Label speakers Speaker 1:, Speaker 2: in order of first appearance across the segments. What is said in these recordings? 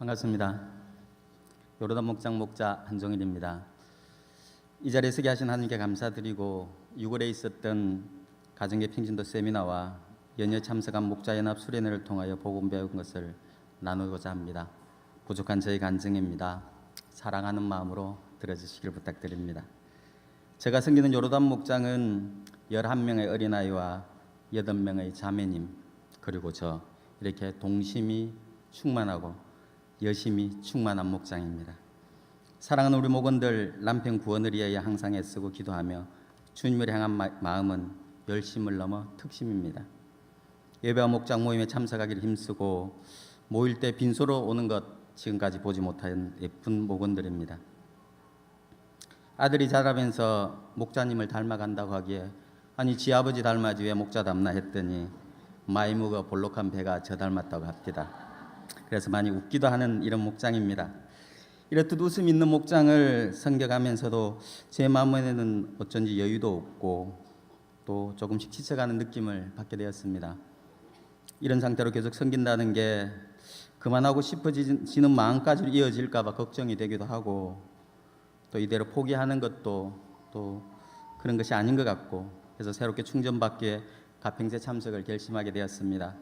Speaker 1: 반갑습니다. 요르단 목장 목자 한종일입니다. 이 자리에 서게 하신 하나님께 감사드리고 6월에 있었던 가정의 평신도 세미나와 연이어 참석한 목자연합 수련회를 통하여 복음 배운 것을 나누고자 합니다. 부족한 저희 간증입니다. 사랑하는 마음으로 들어주시길 부탁드립니다. 제가 섬기는 요르단 목장은 11명의 어린아이와 8명의 자매님 그리고 저 이렇게 동심이 충만하고 여심이 충만한 목장입니다. 사랑하는 우리 목원들 남편 구원을 위하여 항상 애쓰고 기도하며 주님을 향한 마음은 열심을 넘어 특심입니다. 예배와 목장 모임에 참석하기를 힘쓰고 모일 때 빈소로 오는 것 지금까지 보지 못한 예쁜 목원들입니다. 아들이 자라면서 목자님을 닮아간다고 하기에 아니 지 아버지 닮아지 왜 목자 닮나 했더니 마이무가 볼록한 배가 저 닮았다고 합니다. 그래서 많이 웃기도 하는 이런 목장입니다. 이렇듯 웃음 있는 목장을 섬겨가면서도 제 마음에는 어쩐지 여유도 없고 또 조금씩 지쳐가는 느낌을 받게 되었습니다. 이런 상태로 계속 섬긴다는 게 그만하고 싶어지는 마음까지 이어질까 봐 걱정이 되기도 하고 또 이대로 포기하는 것도 또 그런 것이 아닌 것 같고 그래서 새롭게 충전받기에 가평제 참석을 결심하게 되었습니다.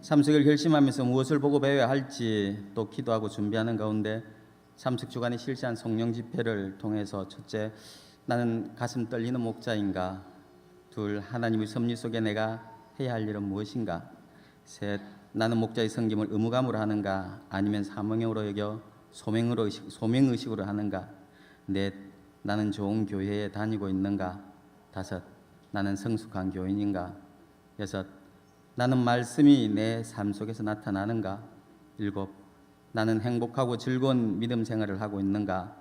Speaker 1: 참석을 결심하면서 무엇을 보고 배워야 할지 또 기도하고 준비하는 가운데 참석 주간에 실시한 성령 집회를 통해서 첫째, 나는 가슴 떨리는 목자인가? 둘, 하나님의 섭리 속에 내가 해야 할 일은 무엇인가? 셋, 나는 목자의 섬김을 의무감으로 하는가? 아니면 사명으로 여겨 소명의식으로 하는가? 넷, 나는 좋은 교회에 다니고 있는가? 다섯, 나는 성숙한 교인인가? 여섯, 나는 말씀이 내 삶 속에서 나타나는가? 일곱, 나는 행복하고 즐거운 믿음 생활을 하고 있는가?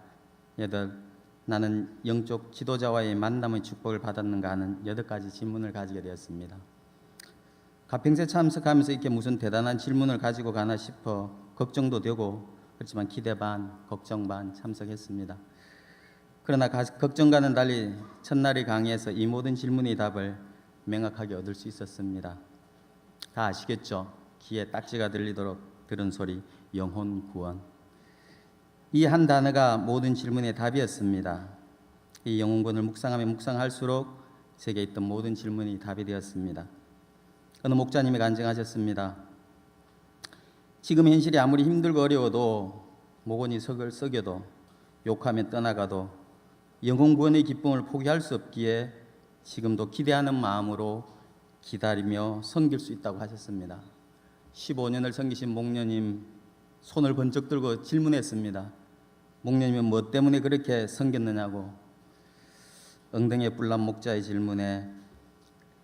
Speaker 1: 여덟, 나는 영적 지도자와의 만남의 축복을 받았는가 하는 8가지 질문을 가지게 되었습니다. 가평세 참석하면서 이렇게 무슨 대단한 질문을 가지고 가나 싶어 걱정도 되고 그렇지만 기대 반, 걱정 반 참석했습니다. 그러나 걱정과는 달리 첫날의 강의에서 이 모든 질문의 답을 명확하게 얻을 수 있었습니다. 다 아시겠죠? 귀에 딱지가 들리도록 들은 소리, 영혼 구원. 이 한 단어가 모든 질문의 답이었습니다. 이 영혼 구원을 묵상하면 묵상할수록 제게 있던 모든 질문이 답이 되었습니다. 어느 목자님이 간증하셨습니다. 지금 현실이 아무리 힘들고 어려워도 목원이 썩여도 욕하며 떠나가도 영혼 구원의 기쁨을 포기할 수 없기에 지금도 기대하는 마음으로 기다리며 섬길 수 있다고 하셨습니다. 15년을 섬기신 목녀님 손을 번쩍 들고 질문했습니다. 목녀님은 뭐 때문에 그렇게 섬겼느냐고. 엉덩이에 뿔난 목자의 질문에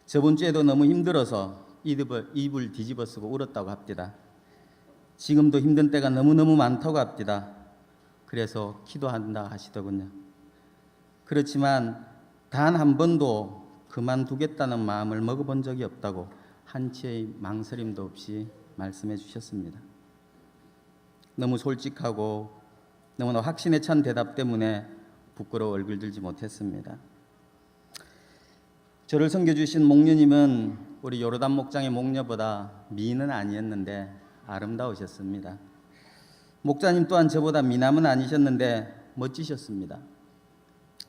Speaker 1: 저번 주에도 너무 힘들어서 입을 뒤집어 쓰고 울었다고 합니다. 지금도 힘든 때가 너무너무 많다고 합니다. 그래서 기도한다 하시더군요. 그렇지만 단 한 번도 그만두겠다는 마음을 먹어본 적이 없다고 한치의 망설임도 없이 말씀해 주셨습니다. 너무 솔직하고 너무나 확신에 찬 대답 때문에 부끄러워 얼굴 들지 못했습니다. 저를 섬겨주신 목녀님은 우리 요르단 목장의 목녀보다 미인은 아니었는데 아름다우셨습니다. 목자님 또한 저보다 미남은 아니셨는데 멋지셨습니다.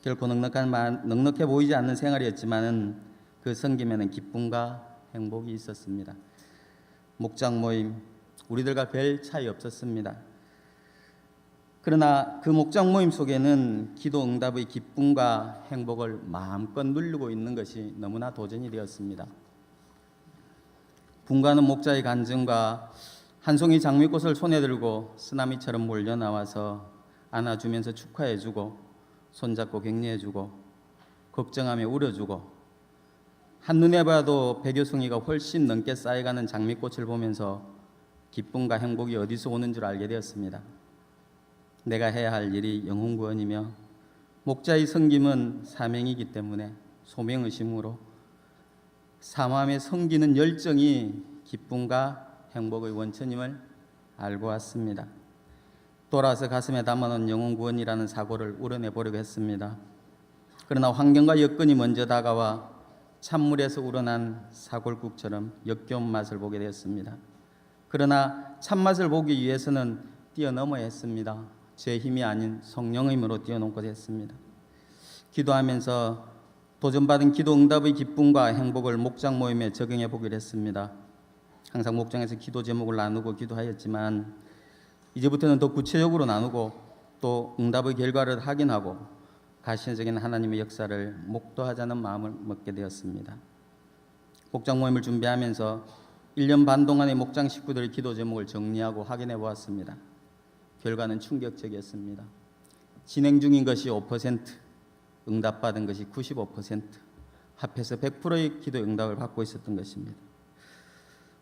Speaker 1: 결코 넉넉해 보이지 않는 생활이었지만은 그 섬김에는 기쁨과 행복이 있었습니다. 목장 모임 우리들과 별 차이 없었습니다. 그러나 그 목장 모임 속에는 기도 응답의 기쁨과 행복을 마음껏 누리고 있는 것이 너무나 도전이 되었습니다. 분가하는 목자의 간증과 한 송이 장미꽃을 손에 들고 쓰나미처럼 몰려 나와서 안아주면서 축하해주고 손잡고 격려해주고 걱정하며 울어주고 한눈에 봐도 100여 송이가 훨씬 넘게 쌓여가는 장미꽃을 보면서 기쁨과 행복이 어디서 오는 줄 알게 되었습니다. 내가 해야 할 일이 영혼 구원이며 목자의 섬김은 사명이기 때문에 소명의식으로 사모함에 섬기는 열정이 기쁨과 행복의 원천임을 알고 왔습니다. 돌아서 가슴에 담아놓은 영혼 구원이라는 사고를 우러내 보려고 했습니다. 그러나 환경과 여건이 먼저 다가와 찬물에서 우러난 사골국처럼 역겨운 맛을 보게 되었습니다. 그러나 참맛을 보기 위해서는 뛰어넘어야 했습니다. 제 힘이 아닌 성령의 힘으로 뛰어넘고자 했습니다. 기도하면서 도전받은 기도 응답의 기쁨과 행복을 목장 모임에 적용해 보기로 했습니다. 항상 목장에서 기도 제목을 나누고 기도하였지만 이제부터는 더 구체적으로 나누고 또 응답의 결과를 확인하고 가시적인 하나님의 역사를 목도하자는 마음을 먹게 되었습니다. 목장 모임을 준비하면서 1년 반 동안의 목장 식구들의 기도 제목을 정리하고 확인해 보았습니다. 결과는 충격적이었습니다. 진행 중인 것이 5%, 응답받은 것이 95%, 합해서 100%의 기도 응답을 받고 있었던 것입니다.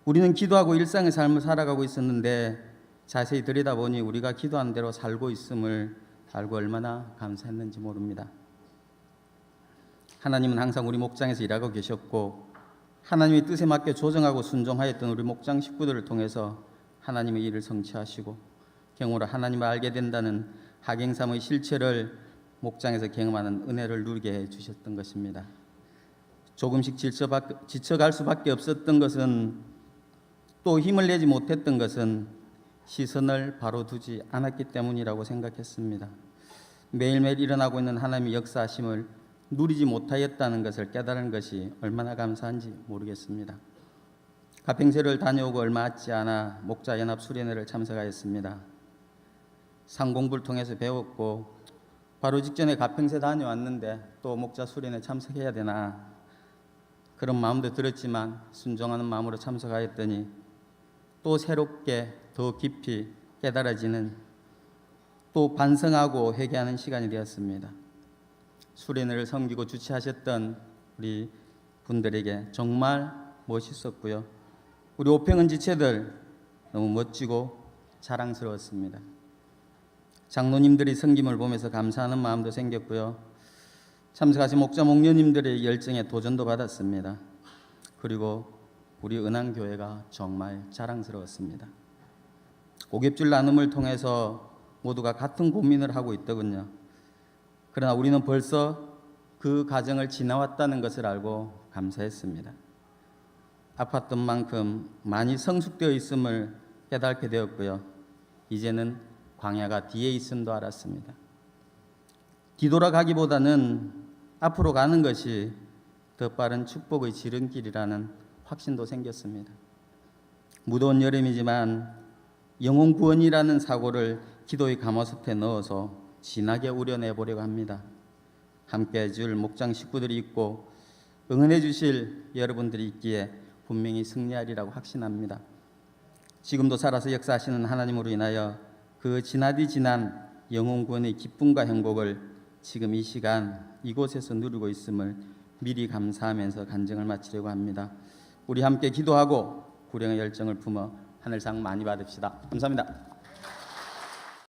Speaker 1: 우리는 기도하고 일상의 삶을 살아가고 있었는데 자세히 들여다보니 우리가 기도한 대로 살고 있음을 알고 얼마나 감사했는지 모릅니다. 하나님은 항상 우리 목장에서 일하고 계셨고 하나님의 뜻에 맞게 조정하고 순종하였던 우리 목장 식구들을 통해서 하나님의 일을 성취하시고 경우로 하나님을 알게 된다는 하경삼의 실체를 목장에서 경험하는 은혜를 누리게 해주셨던 것입니다. 조금씩 지쳐갈 수밖에 없었던 것은 또 힘을 내지 못했던 것은 시선을 바로 두지 않았기 때문이라고 생각했습니다. 매일매일 일어나고 있는 하나님의 역사하심을 누리지 못하였다는 것을 깨달은 것이 얼마나 감사한지 모르겠습니다. 가평세를 다녀오고 얼마 있지 않아 목자연합 수련회를 참석하였습니다. 상공부를 통해서 배웠고 바로 직전에 가평세 다녀왔는데 또 목자 수련회 참석해야 되나 그런 마음도 들었지만 순종하는 마음으로 참석하였더니 또 새롭게 더 깊이 깨달아지는 또 반성하고 회개하는 시간이 되었습니다. 수련회를 섬기고 주최하셨던 우리 분들에게 정말 멋있었고요. 우리 오평은 지체들 너무 멋지고 자랑스러웠습니다. 장로님들이 섬김을 보면서 감사하는 마음도 생겼고요. 참석하신 목자 목녀님들의 열정에 도전도 받았습니다. 그리고 우리 은한교회가 정말 자랑스러웠습니다. 오겹줄 나눔을 통해서 모두가 같은 고민을 하고 있더군요. 그러나 우리는 벌써 그 과정을 지나왔다는 것을 알고 감사했습니다. 아팠던 만큼 많이 성숙되어 있음을 깨닫게 되었고요. 이제는 광야가 뒤에 있음도 알았습니다. 뒤돌아가기보다는 앞으로 가는 것이 더 빠른 축복의 지름길이라는 확신도 생겼습니다. 무더운 여름이지만 영혼 구원이라는 사고를 기도의 가마솥에 넣어서 진하게 우려내 보려고 합니다. 함께 해줄 목장 식구들이 있고 응원해 주실 여러분들이 있기에 분명히 승리하리라고 확신합니다. 지금도 살아서 역사하시는 하나님으로 인하여 그 지나디 지난 영혼 구원의 기쁨과 행복을 지금 이 시간 이곳에서 누리고 있음을 미리 감사하면서 간증을 마치려고 합니다. 우리 함께 기도하고 구령의 열정을 품어 하늘상 많이 받읍시다. 감사합니다.